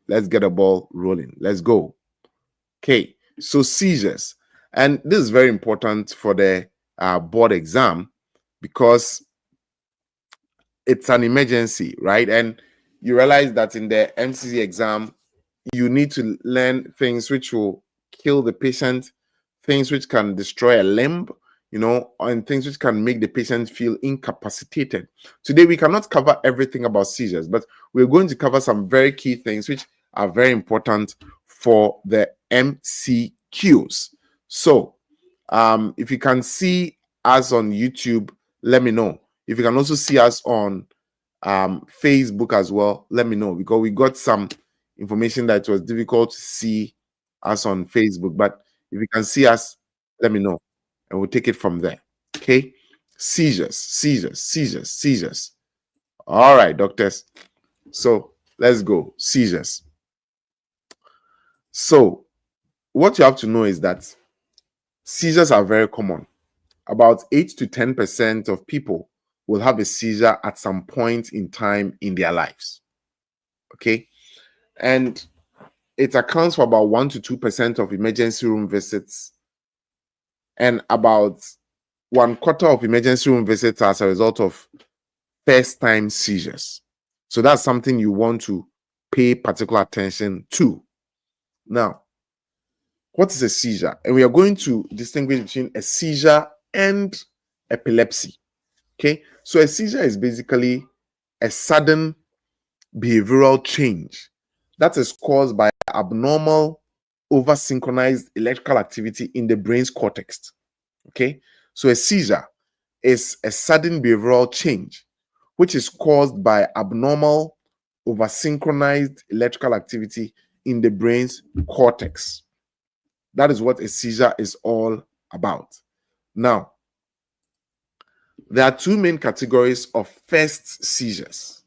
let's get a ball rolling. Let's go. Okay, so seizures. And this is very important for the board exam because it's an emergency, right? And you realize that in the MCC exam, you need to learn things which will kill the patient, things which can destroy a limb, and things which can make the patient feel incapacitated. Today, we cannot cover everything about seizures, but we're going to cover some very key things which are very important for the MCQs. So, if you can see us on YouTube, let me know. If you can also see us on Facebook as well, let me know, because we got some information that it was difficult to see us on Facebook. But if you can see us, let me know, and we'll take it from there. Okay? Seizures. All right, doctors. So let's go. Seizures. So what you have to know is that seizures are very common. About 8 to 10% of people will have a seizure at some point in time in their lives. Okay? And it accounts for about 1 to 2% of emergency room visits and about 1/4 of emergency room visits as a result of first-time seizures. So that's something you want to pay particular attention to. Now, what is a seizure? And we are going to distinguish between a seizure and epilepsy. Okay, so a seizure is basically a sudden behavioral change that is caused by abnormal over-synchronized electrical activity in the brain's cortex. Okay, so a seizure is a sudden behavioral change which is caused by abnormal over-synchronized electrical activity in the brain's cortex. That is what a seizure is all about. Now, there are two main categories of first seizures.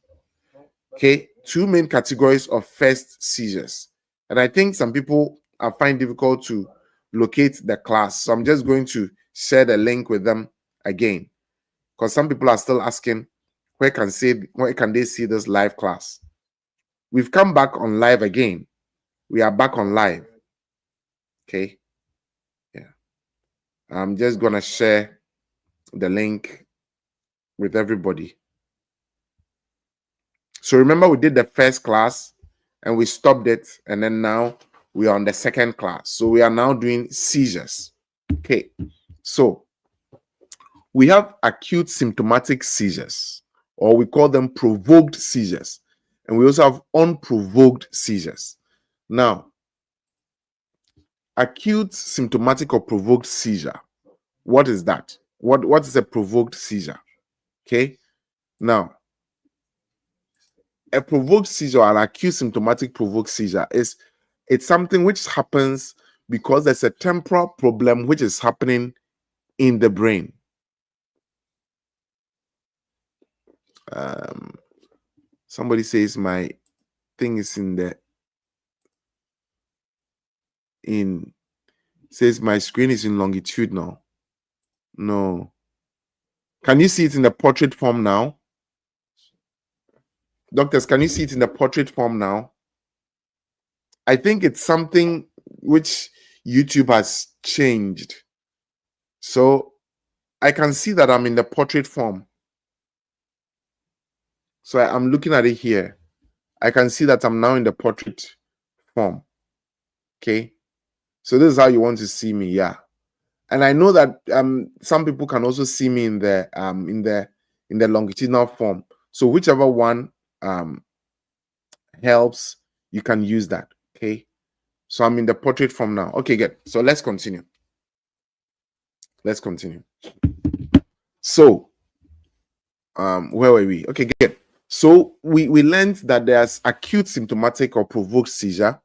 Okay, two main categories of first seizures. And I think some people find difficult to locate the class. So I'm just going to share the link with them again, because some people are still asking, where can they see this live class? We've come back on live again. We are back on live. Okay. Yeah. I'm just going to share the link with everybody. So remember, we did the first class and we stopped it, and then now we are on the second class. So we are now doing seizures. Okay, so we have acute symptomatic seizures, or we call them provoked seizures, and we also have unprovoked seizures. Now, acute symptomatic or provoked seizure, what is that? What is a provoked seizure? Okay, now, a provoked seizure or an acute symptomatic provoked seizure it's something which happens because there's a temporal problem which is happening in the brain. Somebody says my thing is says my screen is in longitude now. No. Can you see it in the portrait form now? Doctors, can you see it in the portrait form now? I think it's something which YouTube has changed. So I can see that I'm in the portrait form. So I'm looking at it here. I can see that I'm now in the portrait form. Okay. So this is how you want to see me. Yeah. And I know that some people can also see me in the longitudinal form. So whichever one helps, you can use that. Okay. So I'm in the portrait form now. Okay, good. So let's continue. So where were we? Okay, good. So we learned that there's acute symptomatic or provoked seizure,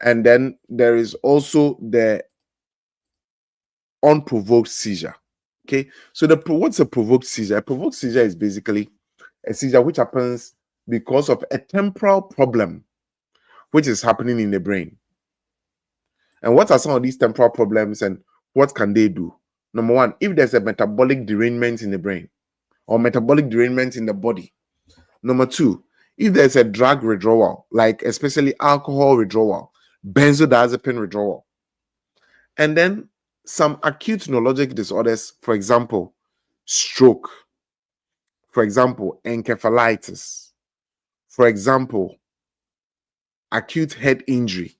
and then there is also the unprovoked seizure. Okay, so what's a provoked seizure? A provoked seizure is basically a seizure which happens because of a temporal problem which is happening in the brain. And what are some of these temporal problems and what can they do? Number one, if there's a metabolic derangement in the brain or metabolic derangement in the body. Number two, if there's a drug withdrawal, like especially alcohol withdrawal, benzodiazepine withdrawal, and then some acute neurologic disorders, for example, stroke, for example, encephalitis, for example, acute head injury,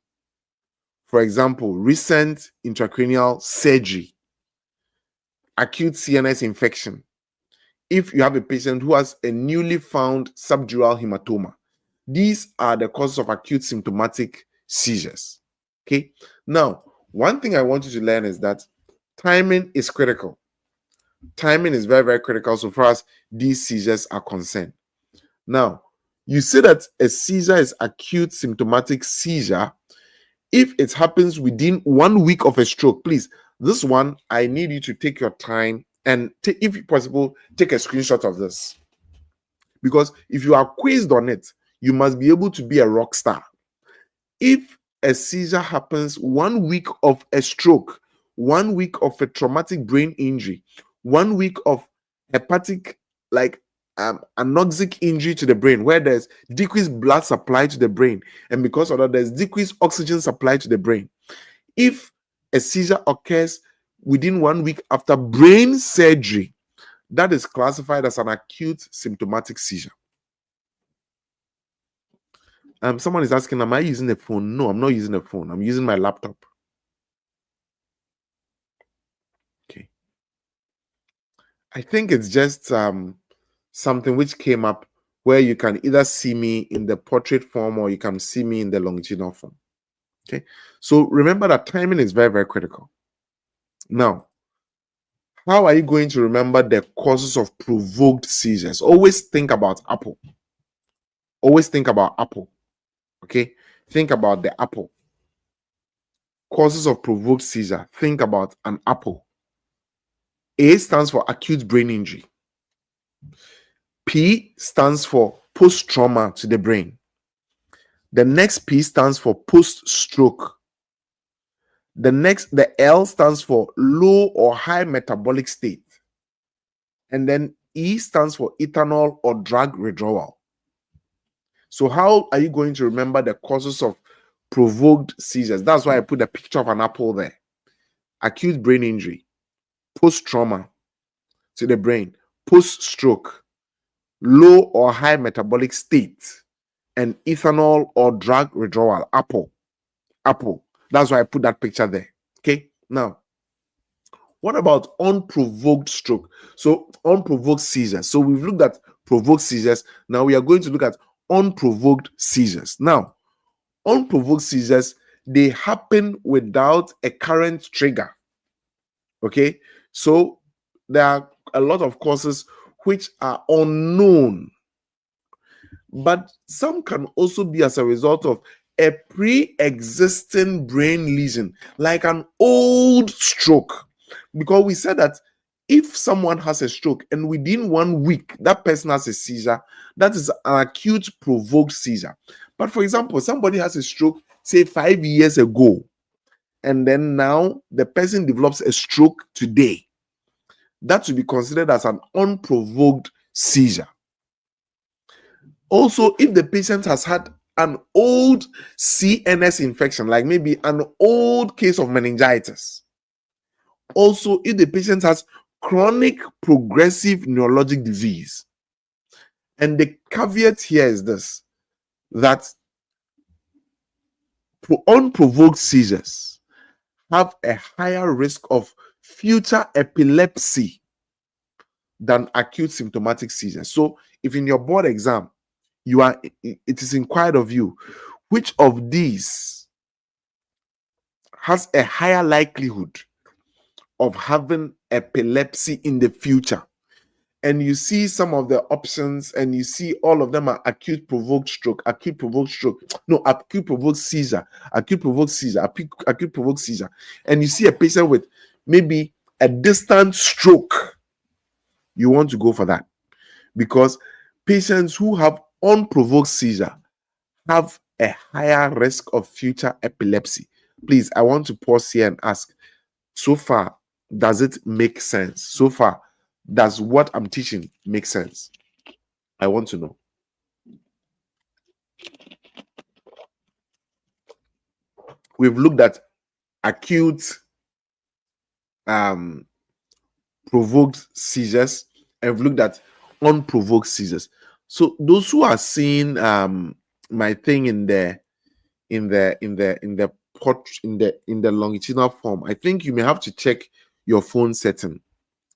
for example, recent intracranial surgery, acute CNS infection. If you have a patient who has a newly found subdural hematoma, these are the causes of acute symptomatic seizures. Okay. Now, one thing I want you to learn is that timing is critical. Timing is very, very critical so far as these seizures are concerned. Now, you say that a seizure is acute symptomatic seizure if it happens within 1 week of a stroke. Please, this one, I need you to take your time and, if possible, take a screenshot of this. Because if you are quizzed on it, you must be able to be a rock star. If a seizure happens 1 week of a stroke, 1 week of a traumatic brain injury, 1 week of hepatic, like anoxic injury to the brain, where there's decreased blood supply to the brain, and because of that, there's decreased oxygen supply to the brain. If a seizure occurs within 1 week after brain surgery, that is classified as an acute symptomatic seizure. Someone is asking, am I using a phone? No, I'm not using a phone. I'm using my laptop. Okay. I think it's just something which came up where you can either see me in the portrait form or you can see me in the longitudinal form. Okay. So remember that timing is very, very critical. Now, how are you going to remember the causes of provoked seizures? Always think about apple. Always think about apple. Okay. Think about the apple. Causes of provoked seizure. Think about an apple. A stands for acute brain injury. P stands for post-trauma to the brain. The next P stands for post-stroke. The L stands for low or high metabolic state. And then E stands for ethanol or drug withdrawal. So how are you going to remember the causes of provoked seizures? That's why I put a picture of an apple there. Acute brain injury, post-trauma to the brain, post-stroke, low or high metabolic state, and ethanol or drug withdrawal. Apple. That's why I put that picture there. Okay. Now, what about unprovoked stroke? So unprovoked seizures. So we've looked at provoked seizures. Now we are going to look at unprovoked seizures. Now, unprovoked seizures, they happen without a current trigger. Okay. So there are a lot of causes which are unknown, but some can also be as a result of a pre-existing brain lesion, like an old stroke. Because we said that if someone has a stroke and within 1 week that person has a seizure, that is an acute provoked seizure. But for example, somebody has a stroke, say 5 years ago, and then now the person develops a stroke today, that should be considered as an unprovoked seizure. Also, if the patient has had an old CNS infection, like maybe an old case of meningitis. Also, if the patient has chronic progressive neurologic disease. And the caveat here is this, that unprovoked seizures have a higher risk of future epilepsy than acute symptomatic seizures. So if in your board exam, it is inquired of you, which of these has a higher likelihood of having epilepsy in the future, and you see some of the options and you see all of them are acute provoked stroke, acute provoked seizure, acute provoked seizure, and you see a patient with maybe a distant stroke, you want to go for that, because patients who have unprovoked seizure have a higher risk of future epilepsy. Please, I want to pause here and ask, so far, does it make sense? So far, does what I'm teaching make sense? I want to know. We've looked at acute provoked seizures, and we've looked at unprovoked seizures. So those who are seeing my thing in the longitudinal form, I think you may have to check your phone setting,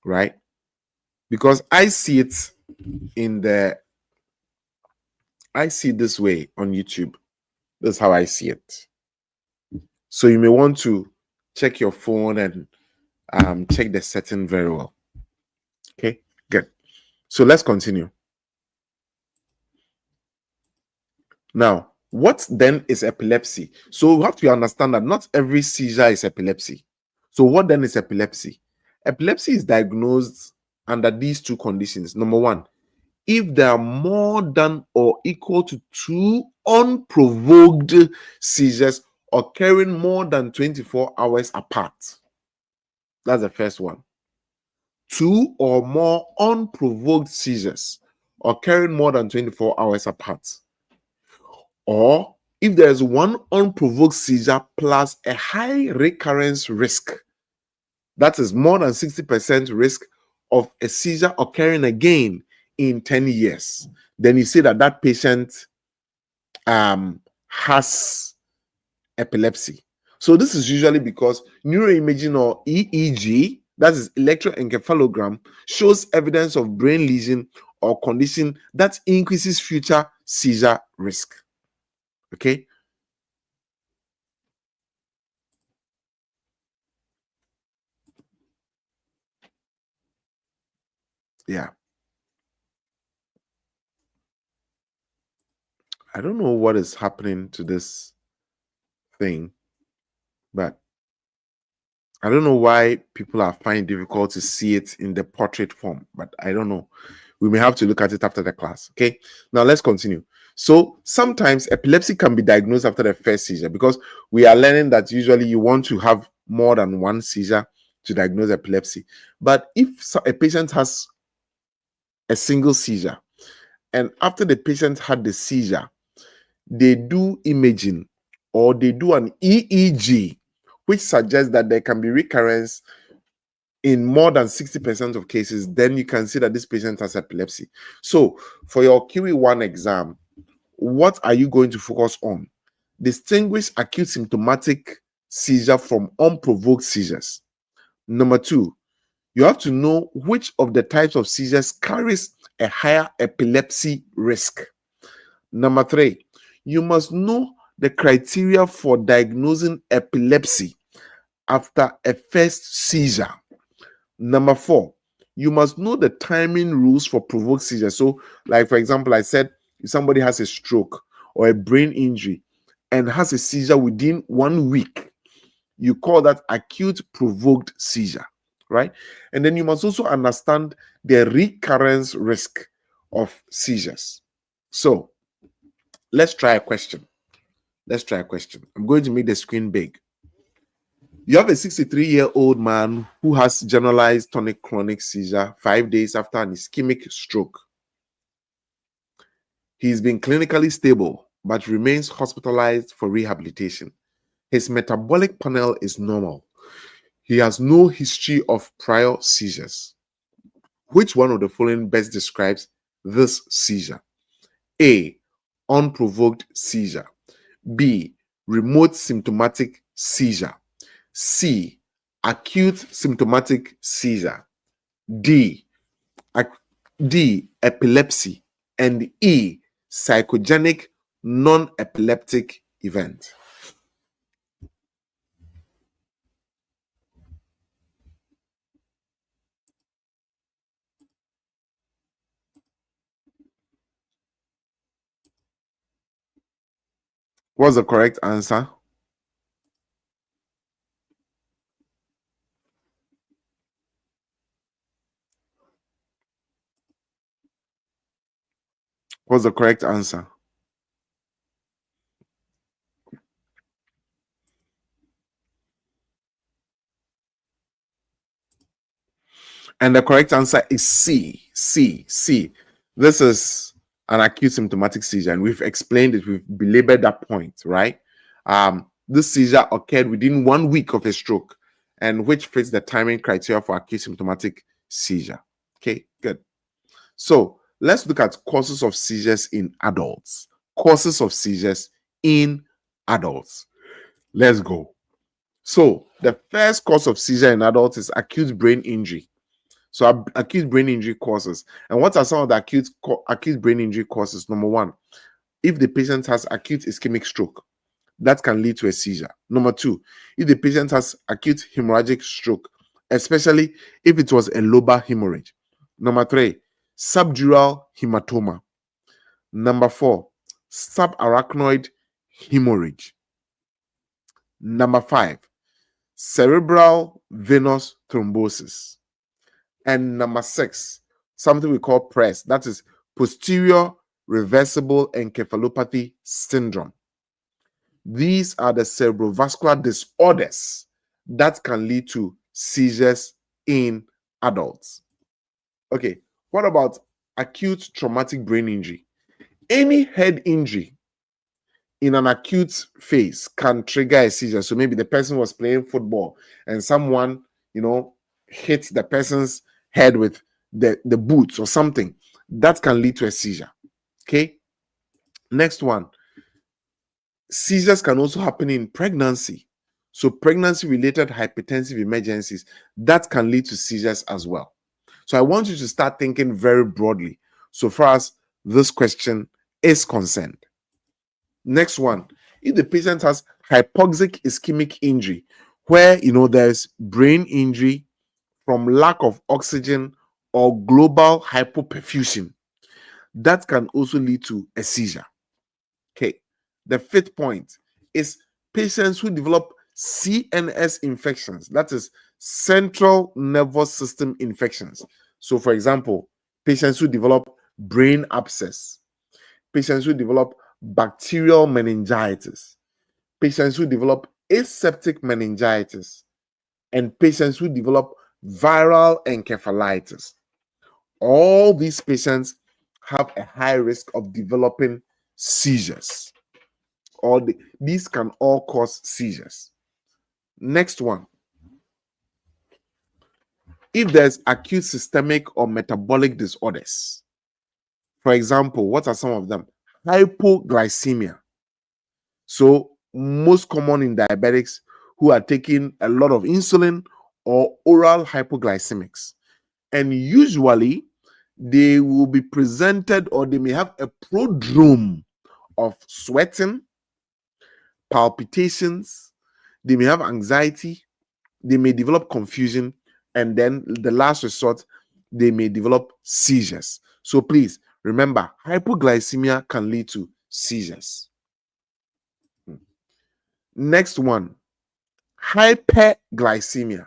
right? Because I see it I see it this way on YouTube. That's how I see it. So you may want to check your phone and check the setting very well. Okay, good. So let's continue. Now, what then is epilepsy? So we have to understand that not every seizure is epilepsy. So what then is epilepsy? Epilepsy is diagnosed under these two conditions. Number one, if there are more than or equal to two unprovoked seizures occurring more than 24 hours apart. That's the first one. Two or more unprovoked seizures occurring more than 24 hours apart. Or if there is one unprovoked seizure plus a high recurrence risk, that is more than 60% risk of a seizure occurring again in 10 years, then you say that that patient has epilepsy. So this is usually because neuroimaging or EEG, that is electroencephalogram, shows evidence of brain lesion or condition that increases future seizure risk. Okay. Yeah. I don't know what is happening to this thing, but I don't know why people are finding it difficult to see it in the portrait form, but I don't know. We may have to look at it after the class. Okay. Now let's continue. So sometimes epilepsy can be diagnosed after the first seizure, because we are learning that usually you want to have more than one seizure to diagnose epilepsy. But if a patient has a single seizure, and after the patient had the seizure, they do imaging or they do an EEG, which suggests that there can be recurrence in more than 60% of cases, then you can see that this patient has epilepsy. So for your QE1 exam, what are you going to focus on? Distinguish acute symptomatic seizure from unprovoked seizures. Number two, you have to know which of the types of seizures carries a higher epilepsy risk. Number three, you must know the criteria for diagnosing epilepsy after a first seizure. Number four, you must know the timing rules for provoked seizure. So, like for example, I said if somebody has a stroke or a brain injury and has a seizure within 1 week, you call that acute provoked seizure, right? And then you must also understand the recurrence risk of seizures. So, let's try a question. I'm going to make the screen big. You have a 63-year-old man who has generalized tonic-clonic seizure 5 days after an ischemic stroke. He's been clinically stable but remains hospitalized for rehabilitation. His metabolic panel is normal. He has no history of prior seizures. Which one of the following best describes this seizure? A, unprovoked seizure. B, remote symptomatic seizure. C, acute symptomatic seizure. D, epilepsy. And E, psychogenic non-epileptic event. What's the correct answer? What's the correct answer? And the correct answer is C. C. This is an acute symptomatic seizure, and we've explained it. We've belabored that point, right? this seizure occurred within 1 week of a stroke, and which fits the timing criteria for acute symptomatic seizure. Okay, good. So let's look at causes of seizures in adults. Causes of seizures in adults. Let's go. So the first cause of seizure in adults is acute brain injury. So acute brain injury causes. And what are some of the acute brain injury causes? Number one, if the patient has acute ischemic stroke, that can lead to a seizure. Number two, if the patient has acute hemorrhagic stroke, especially if it was a lobar hemorrhage. Number three, subdural hematoma. Number four, subarachnoid hemorrhage. Number five, cerebral venous thrombosis. And number six, something we call PRES, that is posterior reversible encephalopathy syndrome. These are the cerebrovascular disorders that can lead to seizures in adults. Okay, what about acute traumatic brain injury? Any head injury in an acute phase can trigger a seizure. So maybe the person was playing football and someone, hit the person's head with the boots or something. That can lead to a seizure. Okay. Next one. Seizures can also happen in pregnancy. So pregnancy-related hypertensive emergencies, that can lead to seizures as well. So I want you to start thinking very broadly so far as this question is concerned. Next one, if the patient has hypoxic ischemic injury, where there's brain injury from lack of oxygen or global hypoperfusion, that can also lead to a seizure. Okay. The fifth point is patients who develop CNS infections, that is central nervous system infections. So, for example, patients who develop brain abscess, patients who develop bacterial meningitis, patients who develop aseptic meningitis, and patients who develop viral encephalitis. All these patients have a high risk of developing seizures. These can all cause seizures. Next one. If there's acute systemic or metabolic disorders, for example, what are some of them? Hypoglycemia. So most common in diabetics who are taking a lot of insulin or oral hypoglycemics. And usually they will be presented, or they may have a prodrome of sweating, palpitations, they may have anxiety, they may develop confusion, and then the last resort, they may develop seizures. So please remember, hypoglycemia can lead to seizures. Next one, hyperglycemia.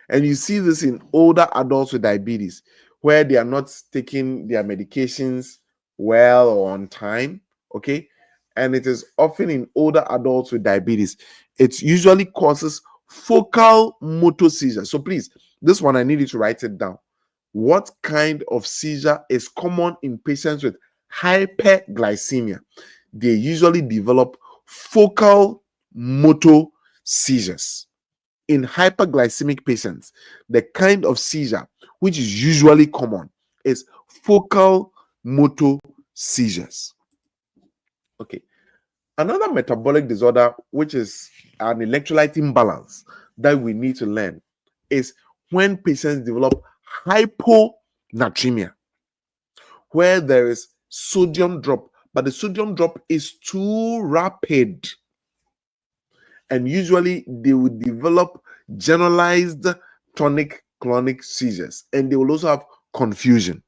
And you see this in older adults with diabetes, where they are not taking their medications well or on time. Okay. And it is often in older adults with diabetes. It usually causes focal motor seizure. So please, this one I need you to write it down. What kind of seizure is common in patients with hyperglycemia? They usually develop focal motor seizures. In hyperglycemic patients, the kind of seizure which is usually common is focal motor seizures. Okay. Another metabolic disorder, which is an electrolyte imbalance that we need to learn, is when patients develop hyponatremia, where there is sodium drop, but the sodium drop is too rapid. And usually they will develop generalized tonic-clonic seizures, and they will also have confusion.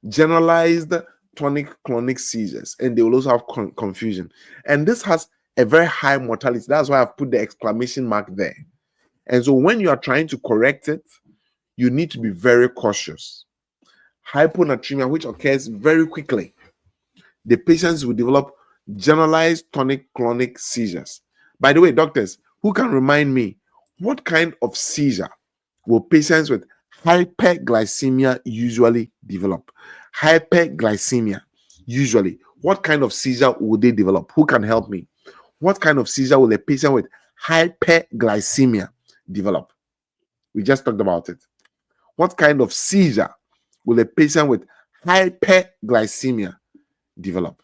Generalized tonic-clonic seizures, and they will also have confusion. And this has a very high mortality. That's why I've put the exclamation mark there. And so when you are trying to correct it, you need to be very cautious. Hyponatremia, which occurs very quickly, the patients will develop generalized tonic-clonic seizures. By the way, doctors, who can remind me, what kind of seizure will patients with hyperglycemia usually develop? Hyperglycemia, usually. What kind of seizure would they develop? Who can help me? What kind of seizure will a patient with hyperglycemia develop? We just talked about it. What kind of seizure will a patient with hyperglycemia develop?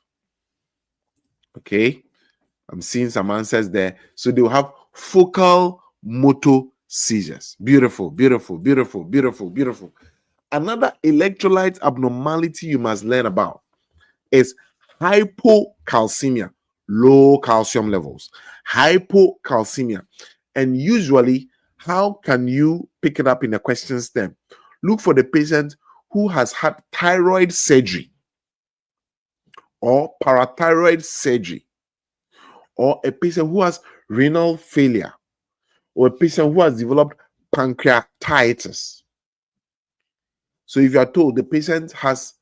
Okay, I'm seeing some answers there. So they will have focal motor seizures. Beautiful, beautiful, beautiful, beautiful, beautiful. Another electrolyte abnormality you must learn about is hypocalcemia, low calcium levels. Hypocalcemia. And usually, how can you pick it up in a question stem? Look for the patient who has had thyroid surgery or parathyroid surgery, or a patient who has renal failure, or a patient who has developed pancreatitis. So if you are told the patient has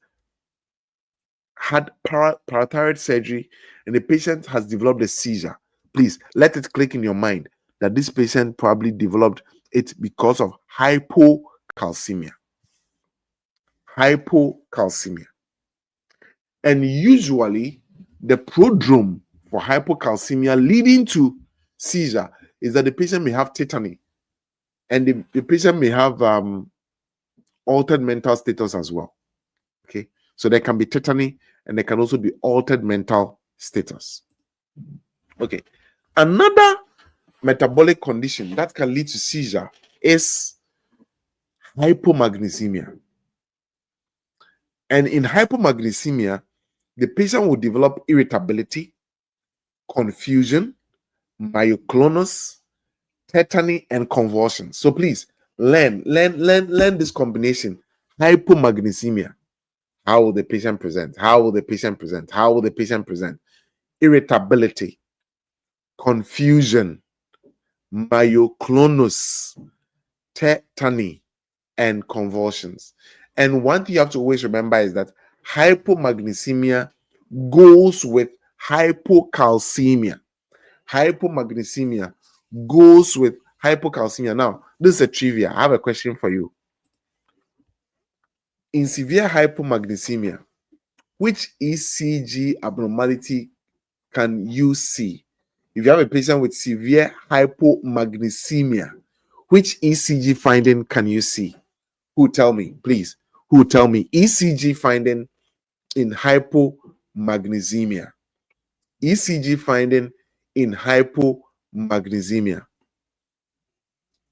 had parathyroid surgery and the patient has developed a seizure, please let it click in your mind that this patient probably developed it because of hypocalcemia. Hypocalcemia. And usually the prodrome for hypocalcemia leading to seizure is that the patient may have tetany, and the patient may have altered mental status as well. Okay, so there can be tetany and there can also be altered mental status. Okay, another metabolic condition that can lead to seizure is hypomagnesemia. And in hypomagnesemia, the patient will develop irritability, confusion, myoclonus, tetany, and convulsions. So please learn this combination. Hypomagnesemia. How will the patient present? How will the patient present? How will the patient present? Irritability, confusion, myoclonus, tetany, and convulsions. And one thing you have to always remember is that hypomagnesemia goes with hypocalcemia. Hypomagnesemia goes with hypocalcemia. Now, this is a trivia. I have a question for you. In severe hypomagnesemia, which ECG abnormality can you see? If you have a patient with severe hypomagnesemia, which ECG finding can you see? Who tell me, please? Who tell me ECG finding in hypomagnesemia? ECG finding in hypomagnesemia.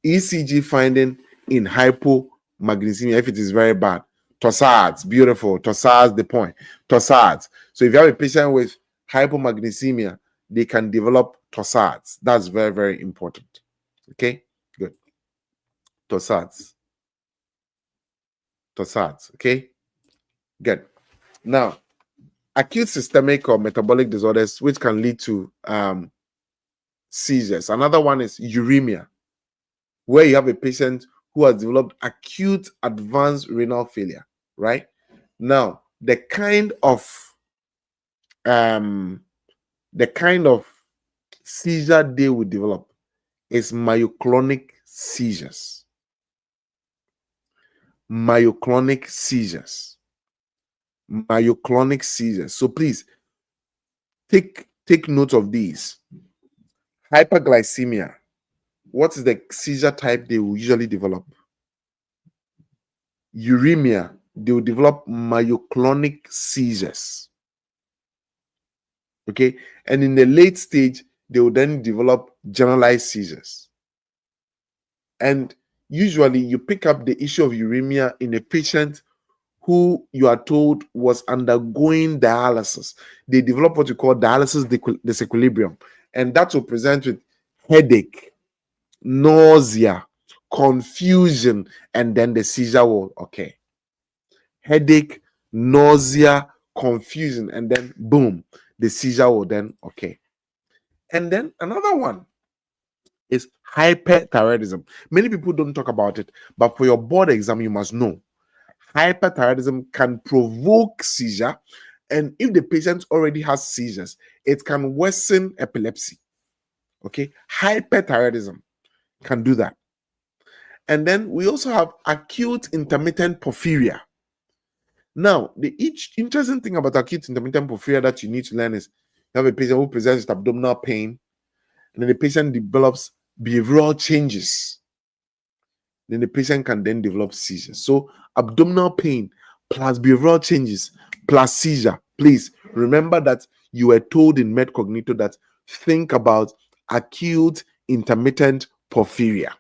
ECG finding in hypomagnesemia if it is very bad. Torsades, beautiful. Torsades, the point. Torsades. So if you have a patient with hypomagnesemia, they can develop torsades. That's very, very important. Okay, good. Torsades. Torsades. Okay, good. Now, acute systemic or metabolic disorders which can lead to seizures. Another one is uremia, where you have a patient who has developed acute advanced renal failure, right? Now, the kind of seizure they will develop is myoclonic seizures. Myoclonic seizures. Myoclonic seizures. So please take note of these. Hyperglycemia. What is the seizure type they will usually develop? Uremia, they will develop myoclonic seizures. Okay, and in the late stage, they will then develop generalized seizures. And usually, you pick up the issue of uremia in a patient who you are told was undergoing dialysis. They develop what you call dialysis disequilibrium, and that will present with headache, nausea, confusion, and then the seizure will occur. Headache, nausea, confusion, and then boom, the seizure will then occur. And then another one is hyperthyroidism. Many people don't talk about it, but for your board exam, you must know hyperthyroidism can provoke seizure, and if the patient already has seizures, it can worsen epilepsy. Okay, hyperthyroidism can do that. And then we also have acute intermittent porphyria. Now, the each interesting thing about acute intermittent porphyria that you need to learn is You have a patient who presents with abdominal pain, and then the patient develops behavioral changes. Then the patient can then develop seizures. So abdominal pain plus behavioral changes plus seizure. Please remember that you were told in MedCognito that think about acute intermittent porphyria.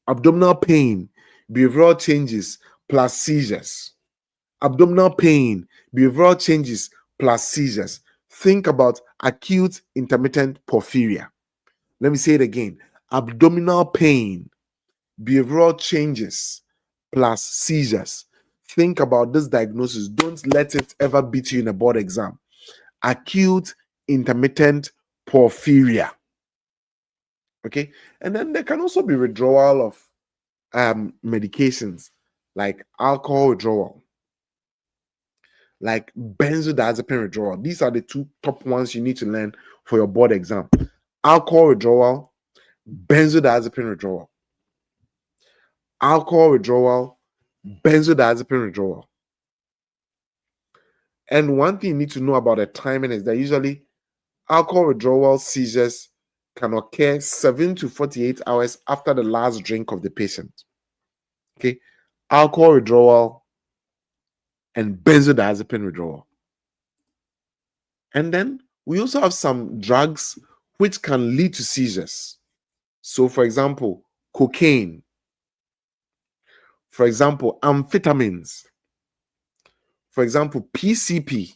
Abdominal pain, behavioral changes plus seizures. Abdominal pain, behavioral changes plus seizures. Think about acute intermittent porphyria. Let me say it again. Abdominal pain, behavioral changes plus seizures. Think about this diagnosis. Don't let it ever beat you in a board exam. Acute intermittent porphyria. Okay. And then there can also be withdrawal of medications like alcohol withdrawal, like benzodiazepine withdrawal. These are the two top ones you need to learn for your board exam. Alcohol withdrawal, benzodiazepine withdrawal. Alcohol withdrawal, benzodiazepine withdrawal. And one thing you need to know about the timing is that usually alcohol withdrawal seizures can occur 7 to 48 hours after the last drink of the patient. Okay, alcohol withdrawal and benzodiazepine withdrawal. And then we also have some drugs which can lead to seizures. So, for example, cocaine. For example, amphetamines. For example, PCP.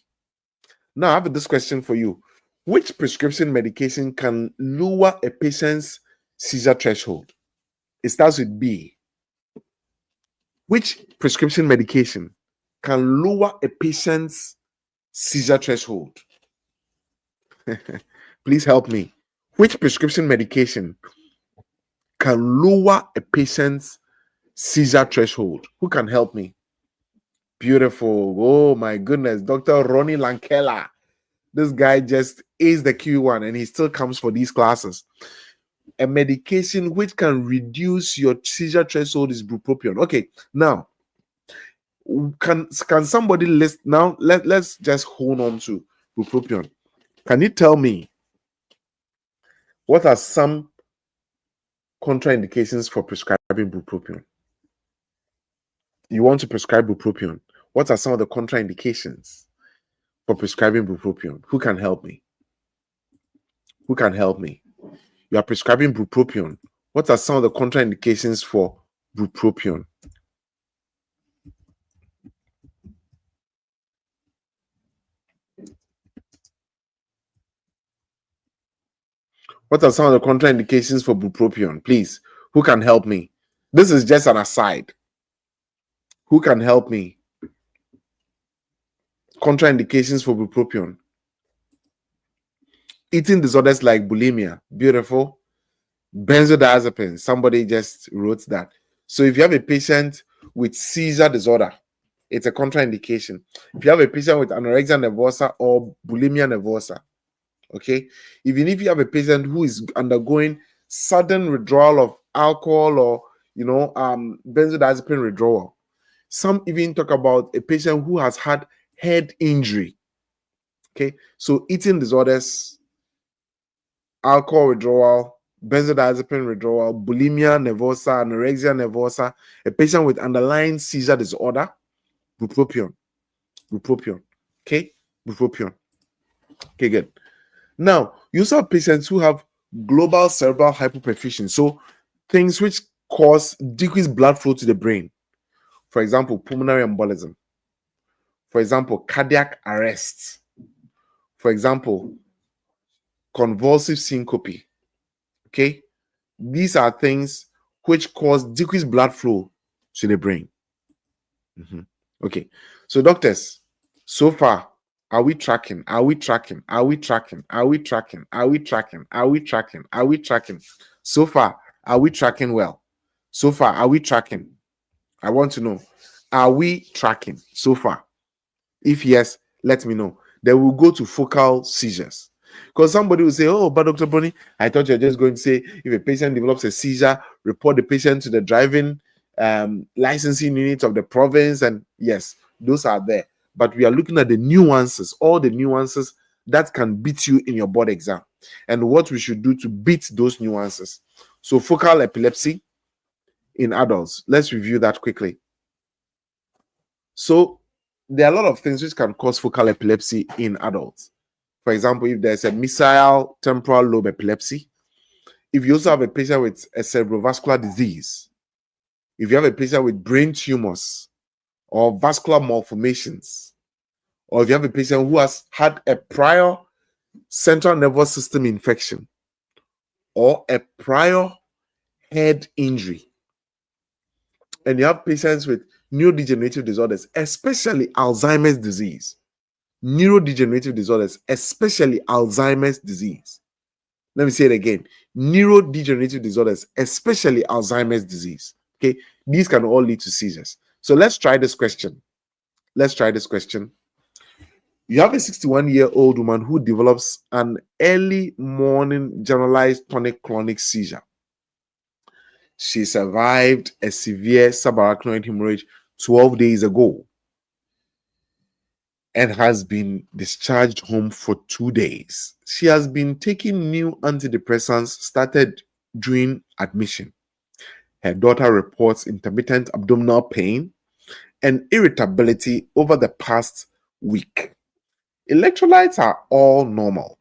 Now, I have this question for you. Which prescription medication can lower a patient's seizure threshold? It starts with B. Which prescription medication can lower a patient's seizure threshold? Please help me. Which prescription medication can lower a patient's seizure threshold? Who can help me? Beautiful. Oh my goodness. Dr. Ronnie Lankela. This guy just is the Q1 and he still comes for these classes. A medication which can reduce your seizure threshold is bupropion. Okay, now can somebody list now? Let's just hold on to bupropion. Can you tell me what are some contraindications for prescribing bupropion? You want to prescribe bupropion. What are some of the contraindications for prescribing bupropion? Who can help me? Who can help me? You are prescribing bupropion. What are some of the contraindications for bupropion? What are some of the contraindications for bupropion? Please, who can help me? This is just an aside. Who can help me? Contraindications for bupropion. Eating disorders like bulimia. Beautiful. Benzodiazepines. Somebody just wrote that. So if you have a patient with seizure disorder, it's a contraindication. If you have a patient with anorexia nervosa or bulimia nervosa, okay, even if you have a patient who is undergoing sudden withdrawal of alcohol or benzodiazepine withdrawal, some even talk about a patient who has had head injury. Okay, so eating disorders, alcohol withdrawal, benzodiazepine withdrawal, bulimia nervosa, anorexia nervosa, a patient with underlying seizure disorder, bupropion. Okay, bupropion. Okay, good. Now, you also have patients who have global cerebral hypoperfusion, so things which cause decreased blood flow to the brain. For example, pulmonary embolism. For example, cardiac arrest. For example, convulsive syncope. Okay, these are things which cause decreased blood flow to the brain. Okay, so doctors, so far, are we tracking? Are we tracking? Are we tracking? Are we tracking? Are we tracking? Are we tracking? Are we tracking? So far, are we tracking well? So far, are we tracking? I want to know, are we tracking so far? If yes, let me know. Then we'll go to focal seizures. Because somebody will say, oh, but Dr. Bonnie, I thought you're just going to say if a patient develops a seizure, report the patient to the driving licensing unit of the province. And yes, those are there. But we are looking at the nuances, all the nuances that can beat you in your board exam and what we should do to beat those nuances. So focal epilepsy in adults, let's review that quickly. So there are a lot of things which can cause focal epilepsy in adults. For example, if there's a mesial temporal lobe epilepsy, if you also have a patient with a cerebrovascular disease, if you have a patient with brain tumors or vascular malformations, or if you have a patient who has had a prior central nervous system infection or a prior head injury, and you have patients with neurodegenerative disorders, especially Alzheimer's disease, neurodegenerative disorders, especially Alzheimer's disease. Let me say it again. Neurodegenerative disorders, especially Alzheimer's disease. Okay, these can all lead to seizures. So let's try this question. You have a 61-year-old woman who develops an early morning generalized tonic-clonic seizure. She survived a severe subarachnoid hemorrhage 12 days ago and has been discharged home for 2 days. She has been taking new antidepressants started during admission. Her daughter reports intermittent abdominal pain and irritability over the past week. Electrolytes are all normal.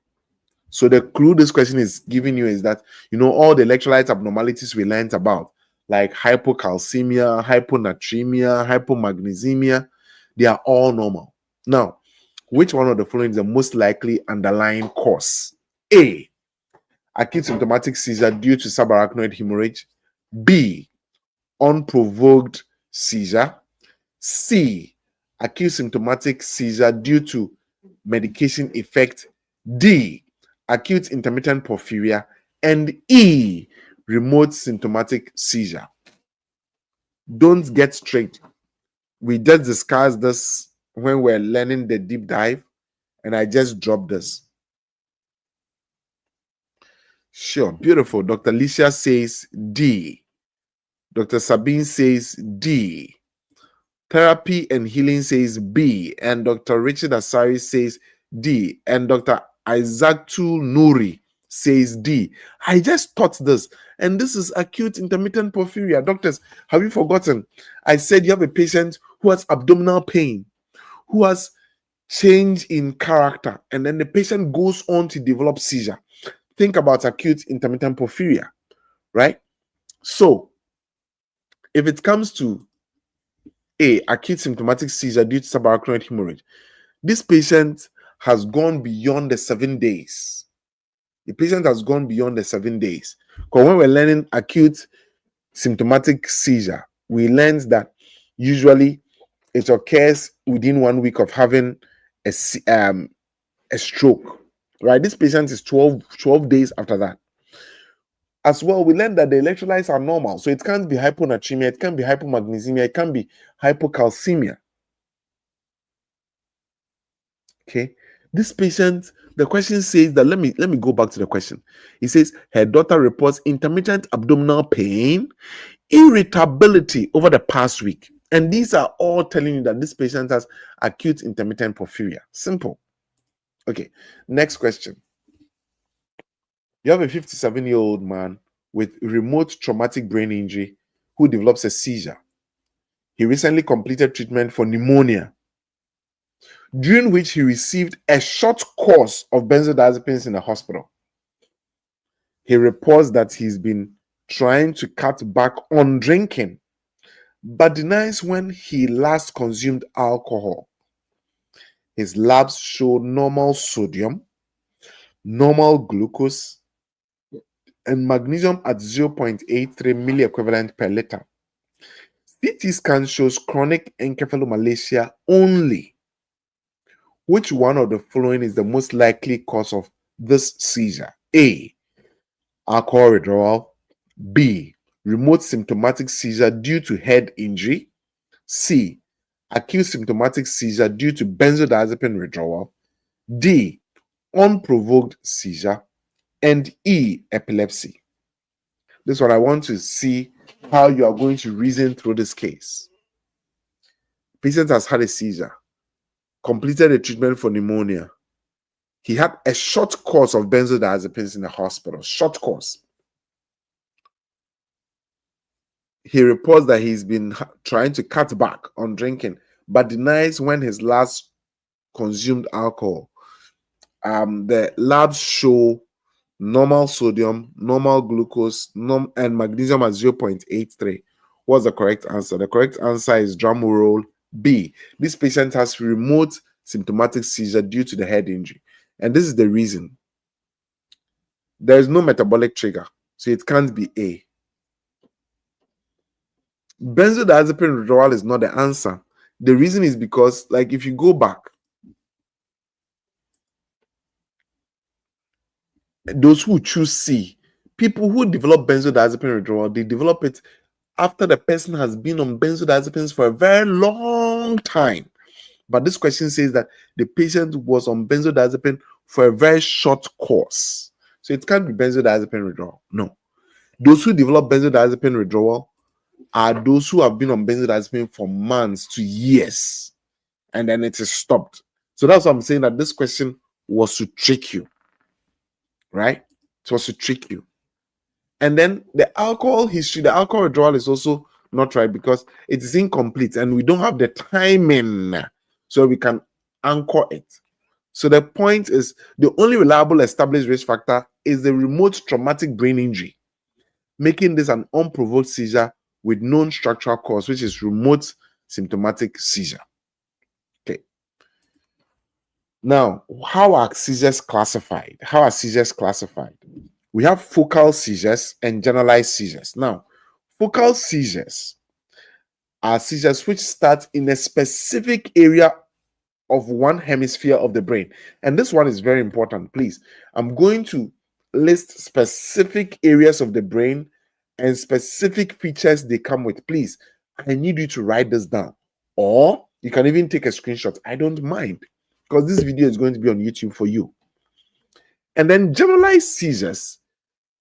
So the clue this question is giving you is that, all the electrolyte abnormalities we learned about, like hypocalcemia, hyponatremia, hypomagnesemia, they are all normal. Now, which one of the following is the most likely underlying cause? A, acute symptomatic seizure due to subarachnoid hemorrhage. B, unprovoked seizure. C, acute symptomatic seizure due to medication effect. D, acute intermittent porphyria. And E, remote symptomatic seizure. Don't get straight. We just discussed this when we're learning the deep dive, and I just dropped this. Sure, beautiful. Dr. Licia says D. Dr. Sabine says D. Therapy and Healing says B. And Dr. Richard Asari says D. And Dr. Isaactul Nuri says D. I just taught this, and this is acute intermittent porphyria. Doctors, have you forgotten? I said you have a patient who has abdominal pain, who has change in character, and then the patient goes on to develop seizure. Think about acute intermittent porphyria, right? So, if it comes to A, acute symptomatic seizure due to subarachnoid hemorrhage, this patient has gone beyond the 7 days. The patient has gone beyond the 7 days. Because when we're learning acute symptomatic seizure, we learned that usually it occurs within 1 week of having a stroke, right? This patient is 12 days after that. As well, we learned that the electrolytes are normal. So it can't be hyponatremia, it can't be hypomagnesemia, it can't be hypocalcemia. Okay. This patient, the question says that, let me go back to the question. It says her daughter reports intermittent abdominal pain, irritability over the past week. And these are all telling you that this patient has acute intermittent porphyria. Simple. Okay. Next question. You have a 57-year-old man with remote traumatic brain injury who develops a seizure. He recently completed treatment for pneumonia, during which he received a short course of benzodiazepines in the hospital. He reports that he's been trying to cut back on drinking, but denies when he last consumed alcohol. His labs show normal sodium, normal glucose, and magnesium at 0.83 milliequivalent per liter. CT scan shows chronic encephalomalacia only. Which one of the following is the most likely cause of this seizure? A, alcohol withdrawal. B, remote symptomatic seizure due to head injury. C, acute symptomatic seizure due to benzodiazepine withdrawal. D, unprovoked seizure. And E, epilepsy. This is what I want to see how you are going to reason through this case. Patient has had a seizure, completed a treatment for pneumonia. He had a short course of benzodiazepines in the hospital. Short course. He reports that he's been trying to cut back on drinking, but denies when his last consumed alcohol. The labs show normal sodium, normal glucose, and magnesium at 0.83. What's the correct answer? The correct answer is, drum roll, B. This patient has remote symptomatic seizure due to the head injury. And this is the reason. There is no metabolic trigger, so it can't be A. Benzodiazepine withdrawal is not the answer. The reason is because, like, if you go back, those who choose C, people who develop benzodiazepine withdrawal, they develop it after the person has been on benzodiazepines for a very long time. But this question says that the patient was on benzodiazepine for a very short course. So it can't be benzodiazepine withdrawal. No. Those who develop benzodiazepine withdrawal are those who have been on benzodiazepine for months to years, and then it is stopped. So that's why I'm saying that this question was to trick you, right? It was to trick you. And then the alcohol history, the alcohol withdrawal is also not right because it is incomplete and we don't have the timing so we can anchor it. So the point is, the only reliable established risk factor is the remote traumatic brain injury, making this an unprovoked seizure with known structural cause, which is remote symptomatic seizure. Okay. Now, how are seizures classified? We have focal seizures and generalized seizures. Now, focal seizures are seizures which start in a specific area of one hemisphere of the brain. And this one is very important, please. I'm going to list specific areas of the brain and specific features they come with. Please, I need you to write this down. Or you can even take a screenshot. I don't mind, because this video is going to be on YouTube for you. And then generalized seizures,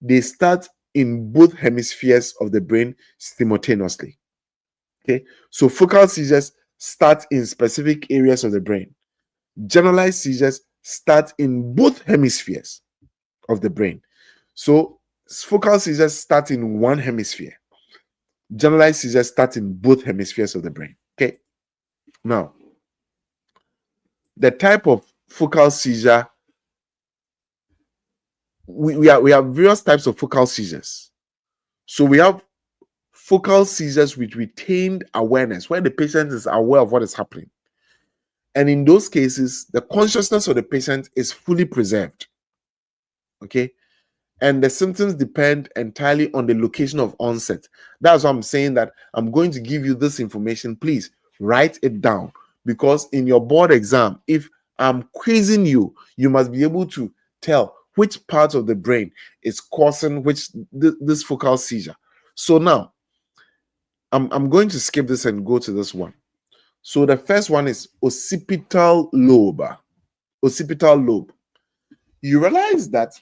they start in both hemispheres of the brain simultaneously. Okay, so focal seizures start in specific areas of the brain. Generalized seizures start in both hemispheres of the brain. So focal seizures start in one hemisphere. Generalized seizures start in both hemispheres of the brain. Okay. Now, the type of focal seizure, we have various types of focal seizures. So we have focal seizures with retained awareness, where the patient is aware of what is happening. And in those cases, the consciousness of the patient is fully preserved. Okay. And the symptoms depend entirely on the location of onset. That's why I'm saying that I'm going to give you this information. Please write it down, because in your board exam, if I'm quizzing you, you must be able to tell which part of the brain is causing this focal seizure. So now, I'm going to skip this and go to this one. So the first one is occipital lobe. Occipital lobe. You realize that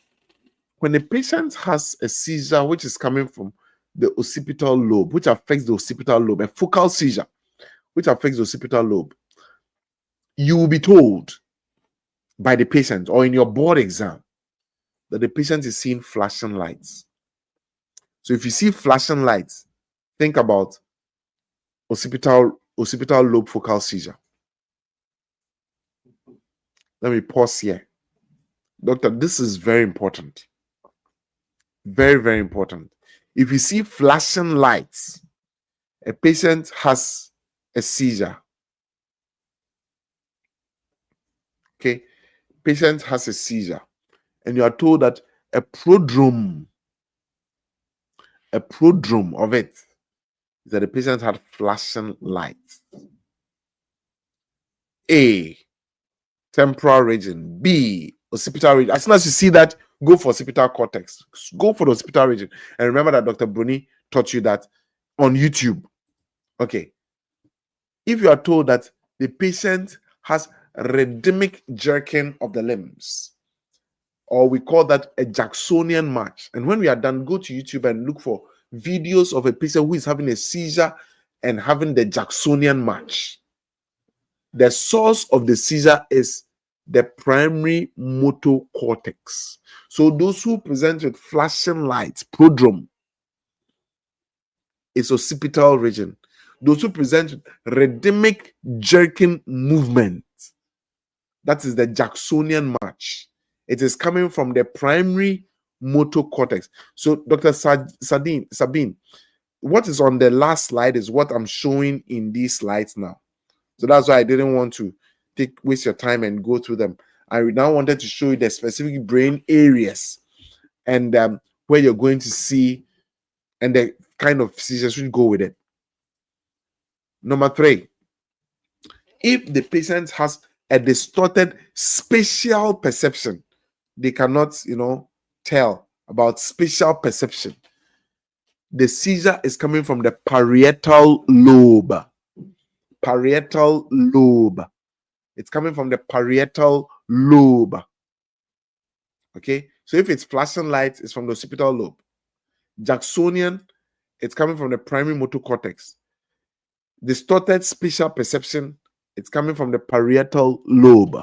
when a patient has a seizure which is coming from the occipital lobe, which affects the occipital lobe, a focal seizure which affects the occipital lobe, you will be told by the patient or in your board exam that the patient is seeing flashing lights. So if you see flashing lights, think about occipital lobe focal seizure. Let me pause here. Doctor, this is very important. Very, very important. If you see flashing lights, a patient has a seizure. Okay, patient has a seizure, and you are told that a prodrome of it is that the patient had flashing lights. A, temporal region. B, occipital region. As soon as you see that, go for occipital cortex. Go for the occipital region. And remember that Dr. Bruni taught you that on YouTube. Okay. If you are told that the patient has rhythmic jerking of the limbs, or we call that a Jacksonian march. And when we are done, go to YouTube and look for videos of a patient who is having a seizure and having the Jacksonian march. The source of the seizure is the primary motor cortex. So those who present with flashing lights, prodrome, is occipital region. Those who present with rhythmic jerking movement, that is the Jacksonian march. It is coming from the primary motor cortex. So Dr. Sabine, what is on the last slide is what I'm showing in these slides now. So that's why I didn't want to waste your time and go through them. I now wanted to show you the specific brain areas and where you're going to see and the kind of seizures should go with it. Number 3, if the patient has a distorted spatial perception, they cannot, tell about spatial perception. The seizure is coming from the parietal lobe. Parietal lobe. It's coming from the parietal lobe. Okay, so if it's flashing lights, it's from the occipital lobe. Jacksonian, it's coming from the primary motor cortex. Distorted spatial perception, it's coming from the parietal lobe.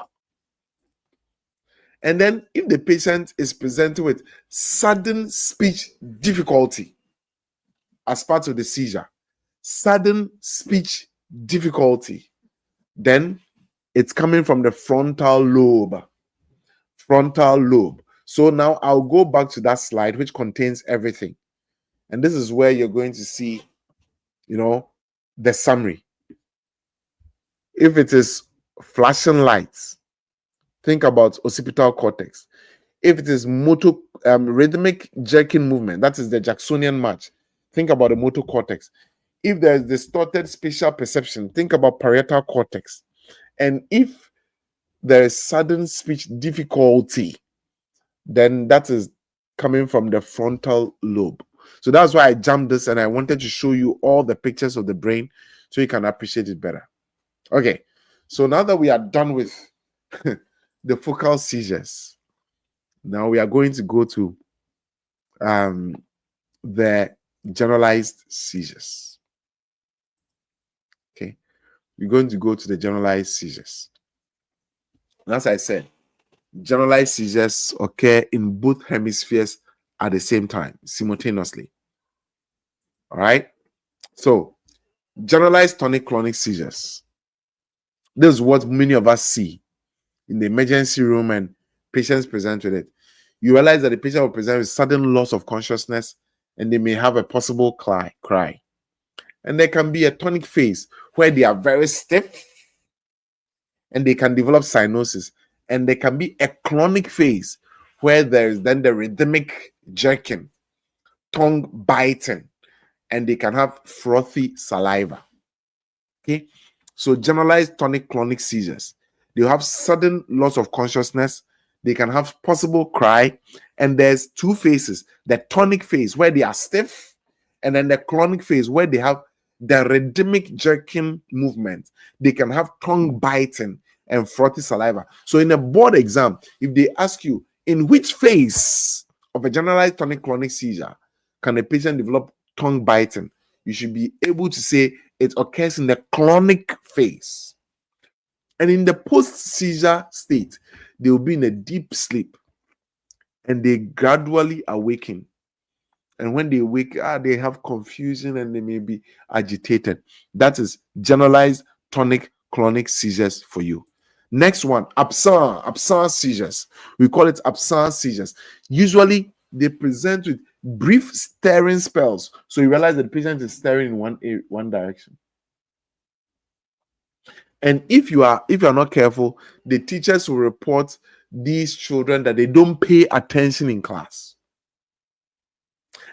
And then if the patient is presented with sudden speech difficulty as part of the seizure, sudden speech difficulty, then it's coming from the frontal lobe. Frontal lobe. So now I'll go back to that slide which contains everything. And this is where you're going to see, the summary. If it is flashing lights, think about occipital cortex. If it is motor rhythmic jerking movement, that is the Jacksonian march, think about the motor cortex. If there is distorted spatial perception, think about parietal cortex. And if there is sudden speech difficulty, then that is coming from the frontal lobe. So that's why I jumped this and I wanted to show you all the pictures of the brain so you can appreciate it better. Okay, so now that we are done with the focal seizures, now we are going to go to the generalized seizures. Okay, we're going to go to the generalized seizures. And as I said, generalized seizures occur in both hemispheres at the same time, simultaneously. All right. So, generalized tonic-clonic seizures. This is what many of us see in the emergency room and patients present with it. You realize that the patient will present with sudden loss of consciousness and they may have a possible cry. And there can be a tonic phase where they are very stiff and they can develop cyanosis. And there can be a clonic phase where there is then the rhythmic jerking, tongue biting, and they can have frothy saliva. Okay, so generalized tonic-clonic seizures. They have sudden loss of consciousness. They can have possible cry, and there's 2 phases: the tonic phase where they are stiff, and then the clonic phase where they have the rhythmic jerking movement. They can have tongue biting and frothy saliva. So in a board exam, if they ask you in which phase of a generalized tonic-clonic seizure can a patient develop tongue biting, you should be able to say it occurs in the clonic phase. And in the post-seizure state, they will be in a deep sleep and they gradually awaken. And when they wake up, they have confusion and they may be agitated. That is generalized tonic-clonic seizures for you. Next one, absence seizures. We call it absence seizures. Usually, they present with brief staring spells. So you realize that the patient is staring in one direction. And if you are not careful, the teachers will report these children that they don't pay attention in class.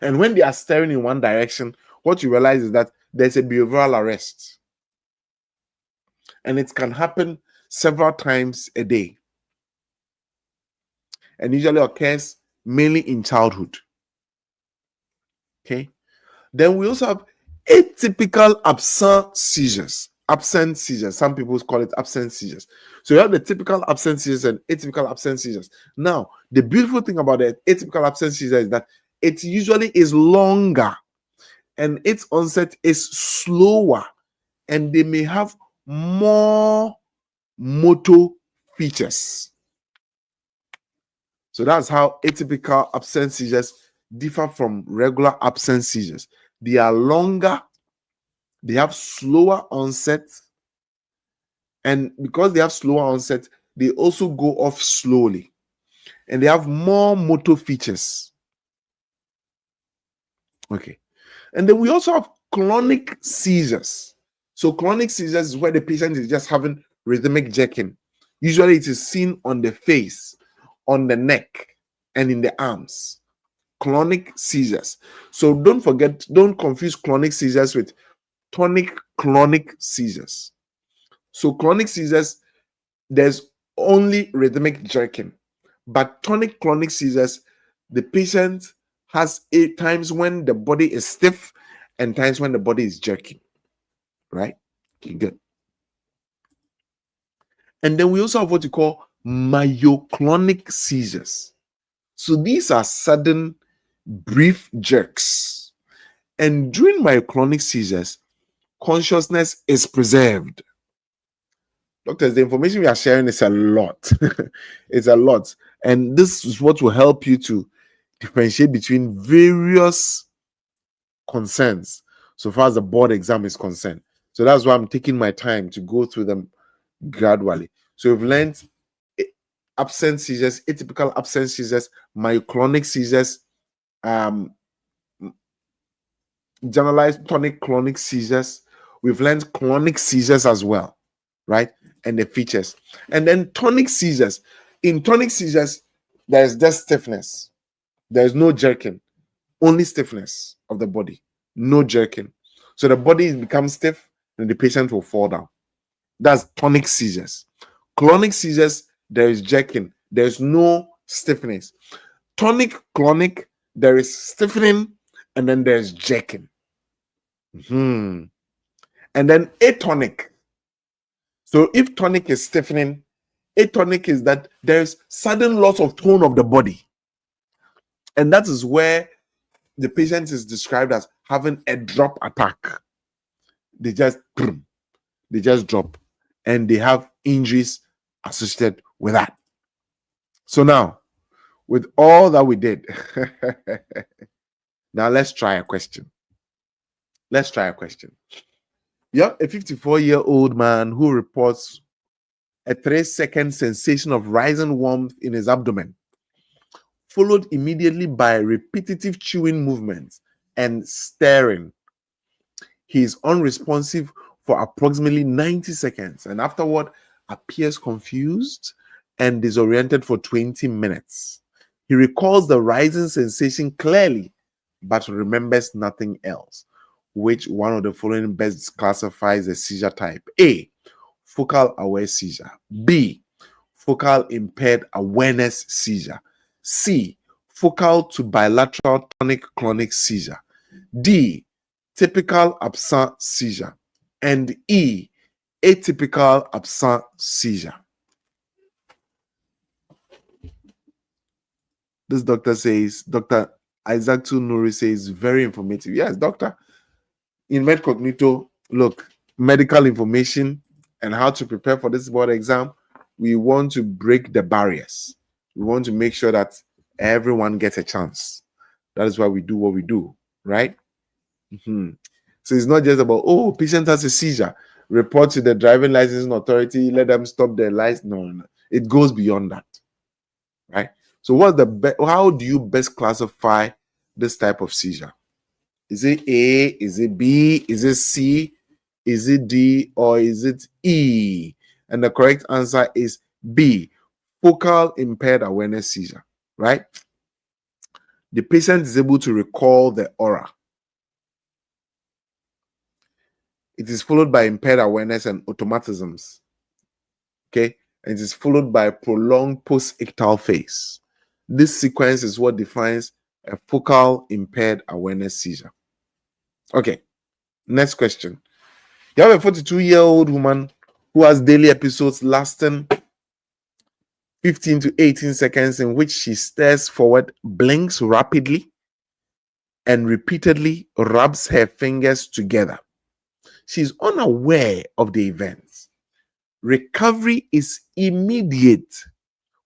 And when they are staring in one direction, what you realize is that there's a behavioral arrest. And it can happen several times a day. And usually occurs mainly in childhood. Okay. Then we also have atypical absent seizures. Absent seizures. Some people call it absent seizures. So you have the typical absent seizures and atypical absent seizures. Now, the beautiful thing about the atypical absent seizure is that it usually is longer and its onset is slower, and they may have more motor features. So that's how atypical absence seizures differ from regular absence seizures. They are longer, they have slower onset, and because they have slower onset, they also go off slowly, and they have more motor features. Okay. And then we also have clonic seizures. So clonic seizures is where the patient is just having rhythmic jerking. Usually it is seen on the face, on the neck, and in the arms. Clonic seizures. So don't confuse clonic seizures with tonic clonic seizures. So clonic seizures, there's only rhythmic jerking. But tonic clonic seizures, the patient has 8 times when the body is stiff and times when the body is jerking. Right? Okay, good. And then we also have what you call myoclonic seizures. So these are sudden, brief jerks. And during myoclonic seizures, consciousness is preserved. Doctors, the information we are sharing is a lot. It's a lot. And this is what will help you to differentiate between various concerns so far as the board exam is concerned. So that's why I'm taking my time to go through them gradually. So we've learned absent seizures, atypical absent seizures, myoclonic seizures, generalized tonic clonic seizures. We've learned clonic seizures as well, right? And the features. And then tonic seizures. In tonic seizures, there's just stiffness. There's no jerking, only stiffness of the body, no jerking. So the body becomes stiff and the patient will fall down. That's tonic seizures. Clonic seizures, there is jerking, there's no stiffness. Tonic clonic, there is stiffening and then there's jerking. And then atonic. So if tonic is stiffening, atonic is that there's sudden loss of tone of the body. And that is where the patient is described as having a drop attack. They just drop and they have injuries associated with that. So now, with all that we did, now let's try a question. Let's try a question. Yeah, a 54-year-old man who reports a 3-second sensation of rising warmth in his abdomen, followed immediately by repetitive chewing movements and staring. He is unresponsive for approximately 90 seconds and afterward appears confused and disoriented for 20 minutes. He recalls the rising sensation clearly, but remembers nothing else. Which one of the following best classifies a seizure type? A, focal aware seizure. B, focal impaired awareness seizure. C, focal to bilateral tonic clonic seizure. D, typical absent seizure. And E, atypical absent seizure. This doctor says, Dr. Isaac Nuri says, very informative. Yes, doctor. In MedCognito, look, medical information and how to prepare for this board exam, we want to break the barriers. We want to make sure that everyone gets a chance. That is why we do what we do, right? So it's not just about, oh, patient has a seizure, report to the driving licensing authority, let them stop their license. No. It goes beyond that, right? So how do you best classify this type of seizure? Is it A? Is it B? Is it C? Is it D? Or is it E? And the correct answer is B, focal impaired awareness seizure, right? The patient is able to recall the aura. It is followed by impaired awareness and automatisms, okay? And it is followed by prolonged post-ictal phase. This sequence is what defines a focal impaired awareness seizure. Okay, next question. You have a 42-year-old woman who has daily episodes lasting 15 to 18 seconds in which she stares forward, blinks rapidly, and repeatedly rubs her fingers together. She's unaware of the events. Recovery is immediate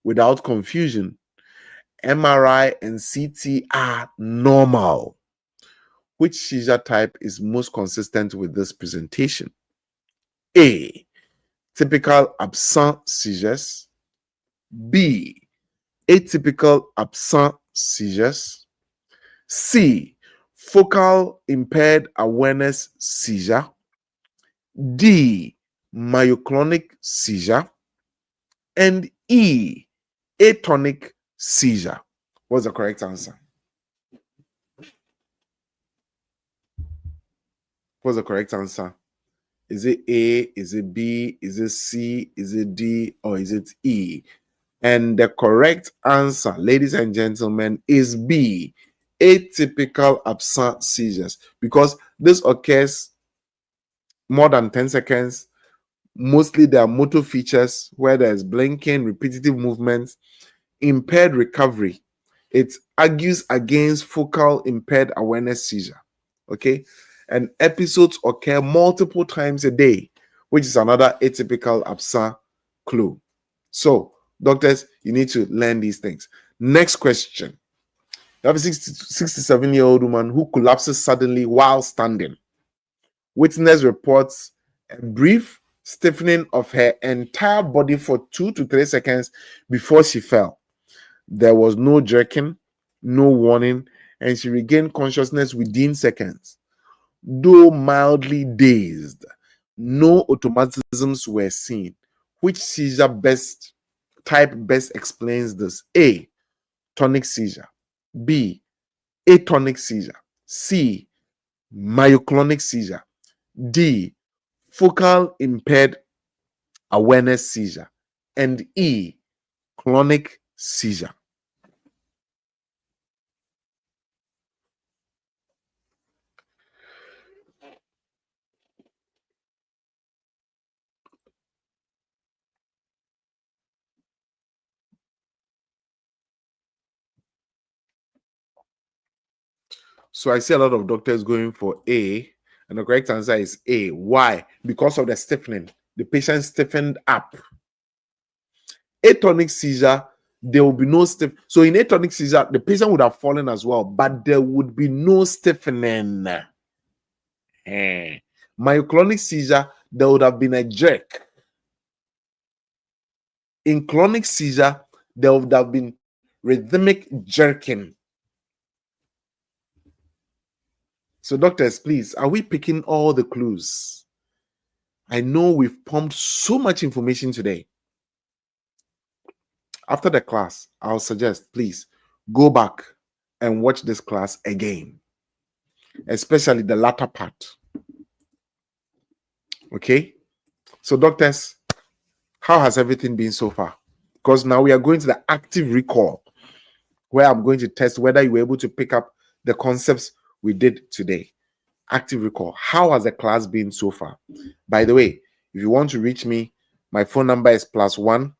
without confusion. MRI and CT are normal. Which seizure type is most consistent with this presentation? A. Typical absent seizures. B. Atypical absent seizures. C. Focal impaired awareness seizure. D. Myoclonic seizure. And E. Atonic seizure. What's the correct answer? What's the correct answer? Is it A? Is it B? Is it C? Is it D? Or is it E? And the correct answer, ladies and gentlemen, is B. Atypical absent seizures. Because this occurs more than 10 seconds. Mostly there are motor features where there's blinking, repetitive movements, impaired recovery. It argues against focal impaired awareness seizure. Okay. And episodes occur multiple times a day, which is another atypical absent clue. So, doctors, you need to learn these things. Next question. You have a 67-year-old woman who collapses suddenly while standing. Witness reports a brief stiffening of her entire body for 2 to 3 seconds before she fell. There was no jerking, no warning, and she regained consciousness within seconds. Though mildly dazed, no automatisms were seen. Which seizure type best explains this? A. Tonic seizure. B. Atonic seizure. C. Myoclonic seizure. D. Focal impaired awareness seizure. And E. Clonic seizure. So I see a lot of doctors going for A, and the correct answer is A. Why? Because of the stiffening. The patient stiffened up. Atonic seizure, there will be no stiff. So in atonic seizure, the patient would have fallen as well, but there would be no stiffening. Myoclonic seizure, there would have been a jerk. In clonic seizure, there would have been rhythmic jerking. So, doctors, please, are we picking all the clues? I know we've pumped so much information today. After the class, I'll suggest, please, go back and watch this class again, especially the latter part. Okay? So, doctors, how has everything been so far? Because now we are going to the active recall, where I'm going to test whether you were able to pick up the concepts we did today. Active recall. How has the class been so far? By the way, if you want to reach me, my phone number is +1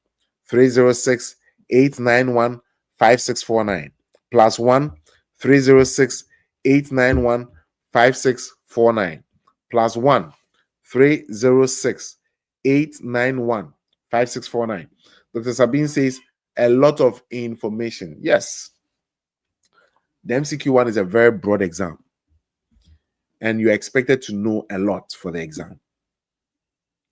306 891 5649. +1 306 891 5649. +1 306 891 5649. Dr. Sabine says a lot of information. Yes. The MCQ1 is a very broad exam, and you're expected to know a lot for the exam.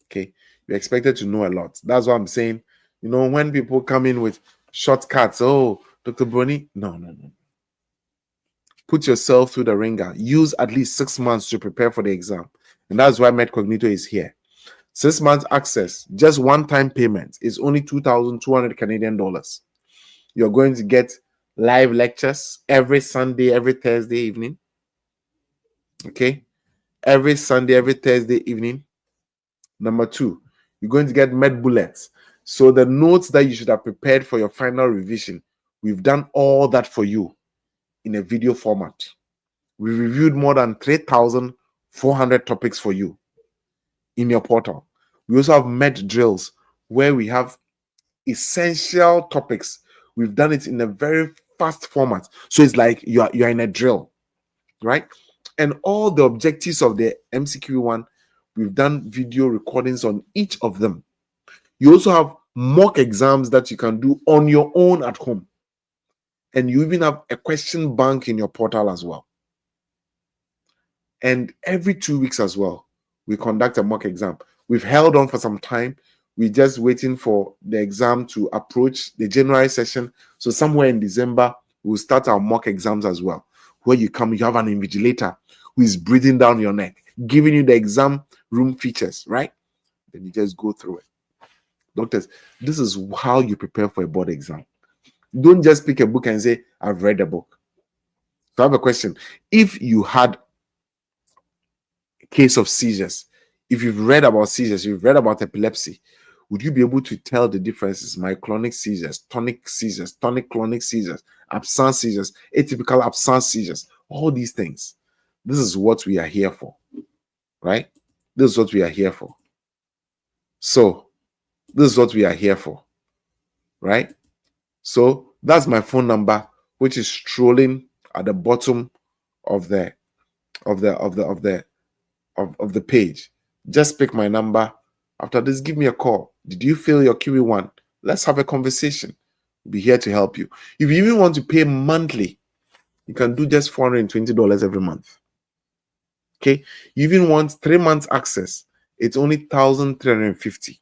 Okay, you're expected to know a lot. That's what I'm saying. You know, when people come in with shortcuts, oh, Dr. Brony, no. Put yourself through the ringer. Use at least 6 months to prepare for the exam. And that's why MedCognito is here. 6 months access, just one-time payment is only 2,200 Canadian dollars. You're going to get live lectures every Sunday, every Thursday evening. Okay, every Sunday, every Thursday evening. Number 2, you're going to get med bullets. So the notes that you should have prepared for your final revision, we've done all that for you in a video format. We reviewed more than 3,400 topics for you in your portal. We also have med drills where we have essential topics. We've done it in a very fast format. So it's like you're in a drill, right? And all the objectives of the MCQ1, we've done video recordings on each of them. You also have mock exams that you can do on your own at home. And you even have a question bank in your portal as well. And every 2 weeks as well, we conduct a mock exam. We've held on for some time. We're just waiting for the exam to approach the January session. So somewhere in December, we'll start our mock exams as well, where you come, you have an invigilator who is breathing down your neck, giving you the exam room features, right? Then you just go through it. Doctors, this is how you prepare for a board exam. Don't just pick a book and say, I've read a book. So I have a question. If you had a case of seizures, if you've read about seizures, you've read about epilepsy, would you be able to tell the differences? Myoclonic seizures, tonic-clonic seizures, absence seizures, atypical absence seizures, all these things. This is what we are here for, right? This is what we are here for. So, this is what we are here for, right? So, that's my phone number, which is strolling at the bottom of the page. Just pick my number. After this, give me a call. Did you fill your QE1? Let's have a conversation. We'll be here to help you. If you even want to pay monthly, you can do just $420 every month. Okay. You even want 3 months access. It's only $1,350.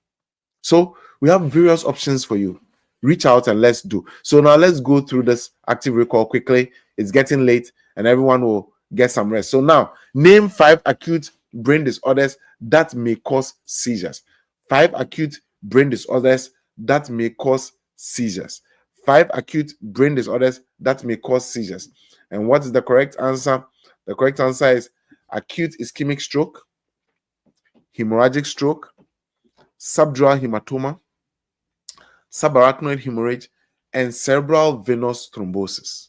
So we have various options for you. Reach out and let's do. So now let's go through this active recall quickly. It's getting late and everyone will get some rest. So now name 5 acute brain disorders that may cause seizures. 5 acute brain disorders that may cause seizures. 5 acute brain disorders that may cause seizures. And what is the correct answer? The correct answer is acute ischemic stroke, hemorrhagic stroke, subdural hematoma, subarachnoid hemorrhage, and cerebral venous thrombosis.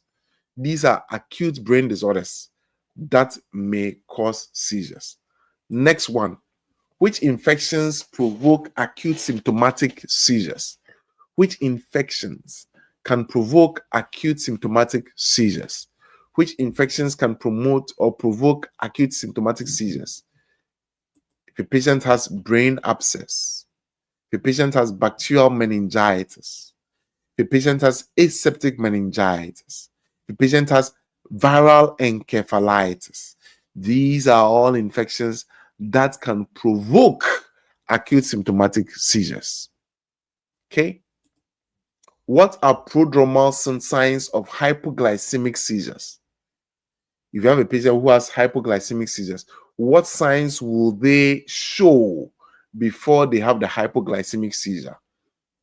These are acute brain disorders that may cause seizures. Next one, which infections provoke acute symptomatic seizures? Which infections can provoke acute symptomatic seizures? Which infections can promote or provoke acute symptomatic seizures? If a patient has brain abscess, if a patient has bacterial meningitis, if a patient has aseptic meningitis, if a patient has viral encephalitis, these are all infections that can provoke acute symptomatic seizures. Okay? What are prodromal signs of hypoglycemic seizures? If you have a patient who has hypoglycemic seizures, what signs will they show before they have the hypoglycemic seizure?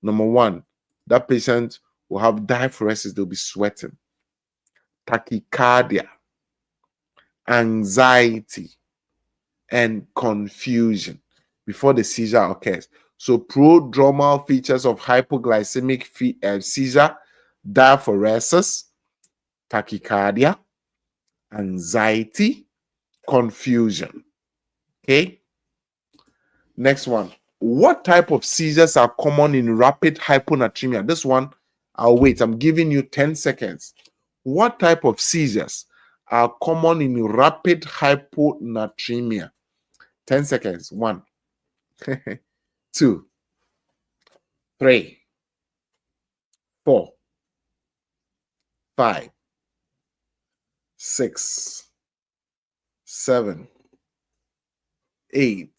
Number 1, that patient will have diaphoresis, they'll be sweating, tachycardia, anxiety, and confusion before the seizure occurs. So prodromal features of hypoglycemic seizure: diaphoresis, tachycardia, anxiety, confusion. Okay. Next one. What type of seizures are common in rapid hyponatremia? This one, I'll wait. I'm giving you 10 seconds. What type of seizures are common in rapid hyponatremia? 10 seconds. 1, 2, 3, 4, 5, 6, 7, 8,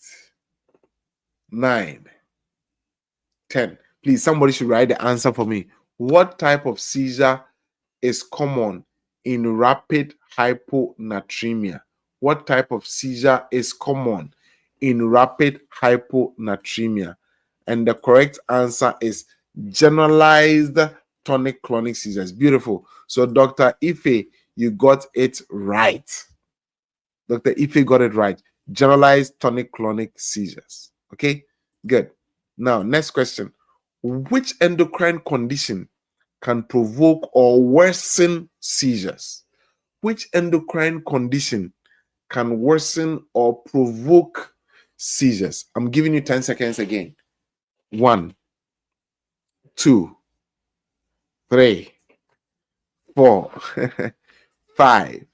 9, 10. Please, somebody should write the answer for me. What type of seizure is common in rapid hyponatremia? What type of seizure is common in rapid hyponatremia? And the correct answer is generalized tonic-clonic seizures. Beautiful. So Dr. Ife, you got it right. Dr. Ife got it right. Generalized tonic-clonic seizures. Okay, good. Now, next question. Which endocrine condition can provoke or worsen seizures? Which endocrine condition can worsen or provoke seizures? I'm giving you 10 seconds again. 1, 2, 3, 4, 5,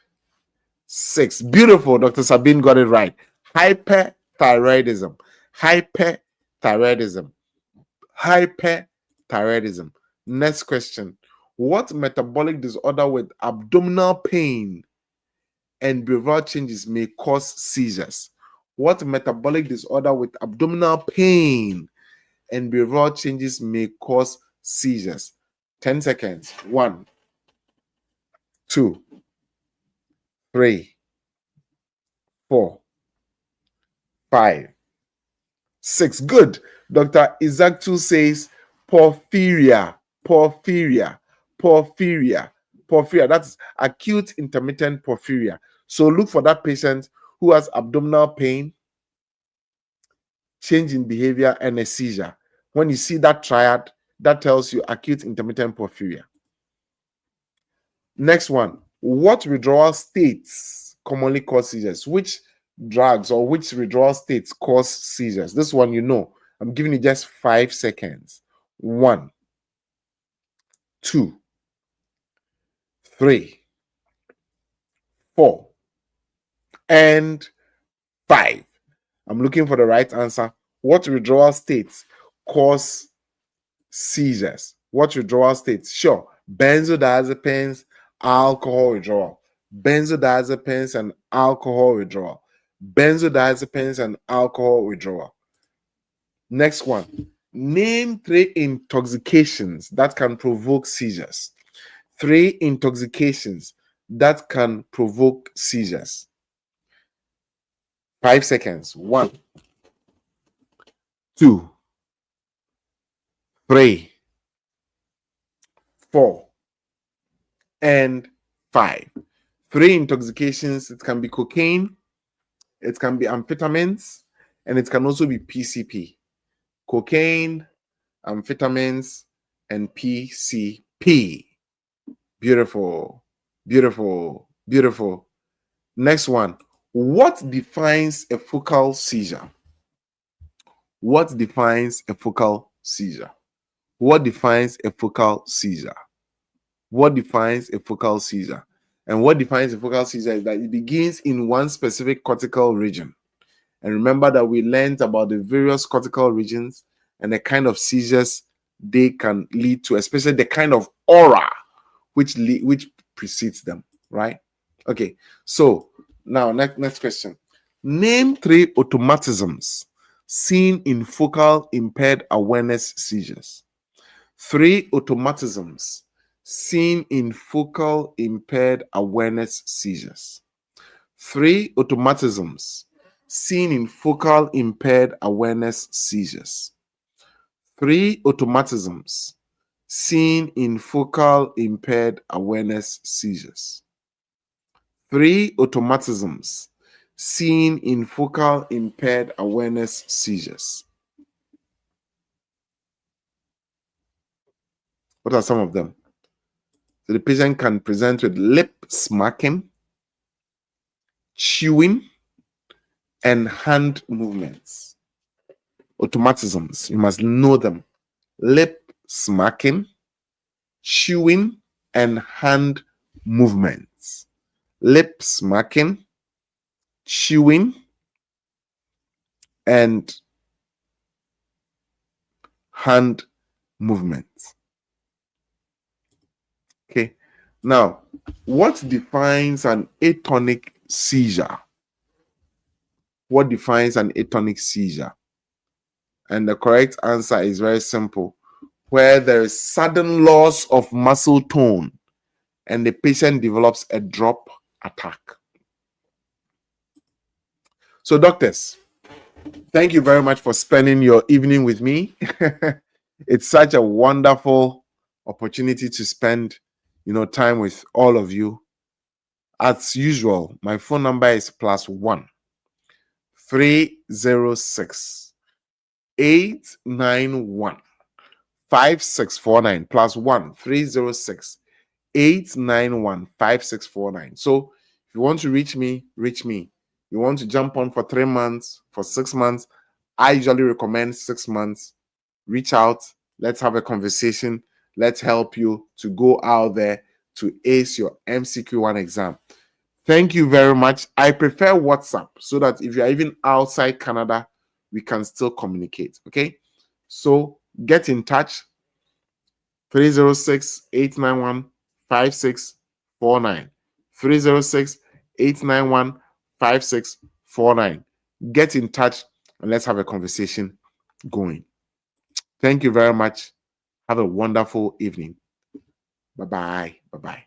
6. Beautiful. Dr. Sabine got it right. Hyperthyroidism. Hyperthyroidism. hyperthyroidism. Next question. What metabolic disorder with abdominal pain and behavioral changes may cause seizures? What metabolic disorder with abdominal pain and behavioral changes may cause seizures? 10 seconds. 1, 2, 3, 4, 5, 6. Good. Dr. Isaac says porphyria, porphyria, porphyria, porphyria. That's acute intermittent porphyria. So look for that patient who has abdominal pain, change in behavior, and a seizure. When you see that triad, that tells you acute intermittent porphyria. Next one. What withdrawal states commonly cause seizures? Which drugs or which withdrawal states cause seizures? This one you know. I'm giving you just 5 seconds. 1, 2, 3, 4, and 5. I'm looking for the right answer. What withdrawal states cause seizures? What withdrawal states? Sure. Benzodiazepines, alcohol withdrawal. Benzodiazepines and alcohol withdrawal. Benzodiazepines and alcohol withdrawal. Next one. Name 3 intoxications that can provoke seizures. 3 intoxications that can provoke seizures. 5 seconds. 1, 2, 3, 4, and 5. 3 intoxications. It can be cocaine, it can be amphetamines, and it can also be PCP. Cocaine, amphetamines, and PCP. Beautiful, beautiful, beautiful. Next one. What defines a focal seizure? What defines a focal seizure? What defines a focal seizure? What defines a focal seizure? And what defines a focal seizure is that it begins in one specific cortical region. And remember that we learned about the various cortical regions and the kind of seizures they can lead to, especially the kind of aura which precedes them, right? Okay, so now next question. Name 3 automatisms seen in focal impaired awareness seizures. 3 automatisms seen in focal impaired awareness seizures. 3 automatisms seen in focal impaired awareness seizures. 3 automatisms seen in focal impaired awareness seizures. 3 automatisms seen in focal impaired awareness seizures. What are some of them? So the patient can present with lip smacking, chewing, and hand movements. Automatisms, you must know them. Lip smacking, chewing, and hand movements. Lip smacking, chewing, and hand movements. Okay, now what defines an atonic seizure? What defines an atonic seizure? And the correct answer is very simple. Where there is sudden loss of muscle tone and the patient develops a drop attack. So doctors, thank you very much for spending your evening with me. It's such a wonderful opportunity to spend, time with all of you. As usual, my phone number is +1 306 891 5649 +1 306 891 5649. So if you want to reach me, reach me. You want to jump on for 3 months, for 6 months, I usually recommend 6 months. Reach out, let's have a conversation. Let's help you to go out there to ace your MCQ1 exam. Thank you very much. I prefer WhatsApp so that if you're even outside Canada, we can still communicate. Okay, so get in touch. 306-891-5649. 306-891-5649. Get in touch and let's have a conversation going. Thank you very much. Have a wonderful evening. Bye-bye. Bye-bye.